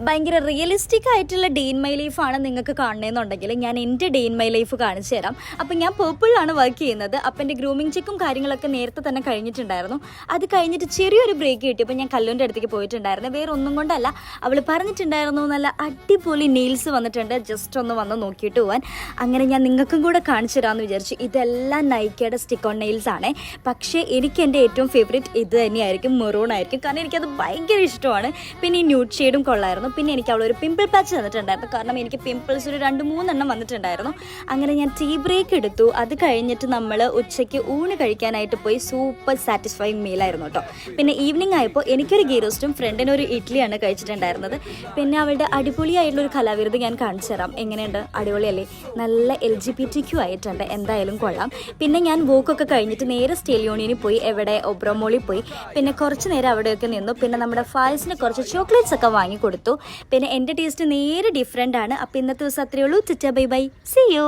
ഭയങ്കര റിയലിസ്റ്റിക് ആയിട്ടുള്ള day in my ലൈഫാണ് നിങ്ങൾക്ക് കാണണമെന്നുണ്ടെങ്കിൽ ഞാൻ എൻ്റെ ഡേ ഇൻ മൈ ലൈഫ് കാണിച്ചു തരാം. അപ്പം ഞാൻ പേർപ്പിളിലാണ് വർക്ക് ചെയ്യുന്നത്. അപ്പം എൻ്റെ ഗ്രൂമിങ് ചെക്കും കാര്യങ്ങളൊക്കെ നേരത്തെ തന്നെ കഴിഞ്ഞിട്ടുണ്ടായിരുന്നു. അത് കഴിഞ്ഞിട്ട് ചെറിയൊരു ബ്രേക്ക് കിട്ടിയപ്പോൾ ഞാൻ കല്ലൂൻ്റെ അടുത്തേക്ക് പോയിട്ടുണ്ടായിരുന്നു. വേറെ ഒന്നും കൊണ്ടല്ല, അവൾ പറഞ്ഞിട്ടുണ്ടായിരുന്നു നല്ല അടിപൊളി നെയിൽസ് വന്നിട്ടുണ്ട്, ജസ്റ്റ് ഒന്ന് വന്ന് നോക്കിയിട്ട് പോകാൻ. അങ്ങനെ ഞാൻ നിങ്ങൾക്കും കൂടെ കാണിച്ചു തരാമെന്ന് വിചാരിച്ചു. ഇതെല്ലാം നൈക്കയുടെ സ്റ്റിക്ക് ഓൺ നെയിൽസ് ആണ്. പക്ഷേ എനിക്ക് എൻ്റെ ഏറ്റവും ഫേവറേറ്റ് ഇത് തന്നെയായിരിക്കും, മെറൂൺ ആയിരിക്കും. കാരണം എനിക്കത് ഭയങ്കര ഇഷ്ടമാണ്. പിന്നെ ഈ ന്യൂഡ് ഷെയ്ഡും കൊള്ളായിരുന്നു. പിന്നെ എനിക്ക് അവളൊരു പിമ്പിൾ പാച്ച് തന്നിട്ടുണ്ടായിരുന്നു. കാരണം എനിക്ക് പിമ്പിൾസ് ഒരു 2-3 എണ്ണം വന്നിട്ടുണ്ടായിരുന്നു. അങ്ങനെ ഞാൻ ടീ ബ്രേക്ക് എടുത്തു. അത് കഴിഞ്ഞിട്ട് നമ്മൾ ഉച്ചയ്ക്ക് ഊണ് കഴിക്കാനായിട്ട് പോയി. സൂപ്പർ സാറ്റിസ്ഫൈങ് മീലായിരുന്നു കേട്ടോ. പിന്നെ ഈവനിങ് ആയപ്പോൾ എനിക്കൊരു ഗീ റോസ്റ്റും ഫ്രണ്ടിനൊരു ഇഡ്ഡലിയാണ് കഴിച്ചിട്ടുണ്ടായിരുന്നത്. പിന്നെ അവളുടെ അടിപൊളിയായിട്ടുള്ളൊരു കലാവിരുത് ഞാൻ കാണിച്ചു തരാം. എങ്ങനെയുണ്ട്? അടിപൊളിയല്ലേ? നല്ല LGBTQ ആയിട്ടുണ്ട്. എന്തായാലും കൊള്ളാം. പിന്നെ ഞാൻ വോക്കൊക്കെ കഴിഞ്ഞിട്ട് നേരെ സ്റ്റേൽ യൂണിയനിൽ പോയി. എവിടെ? ഒബ്രോമോളിൽ പോയി. പിന്നെ കുറച്ച് നേരം അവിടെയൊക്കെ നിന്നു. പിന്നെ നമ്മുടെ ഫാൽസിന് കുറച്ച് ചോക്ലേറ്റ്സ് ഒക്കെ വാങ്ങി കൊടുത്തു. പിന്നെ എൻ്റെ ടേസ്റ്റ് നേരെ ഡിഫറെൻ്റ് ആണ്. അപ്പോൾ ഇന്നത്തെ ദിവസം അത്രയേ ഉള്ളൂ. Bye bye, see U.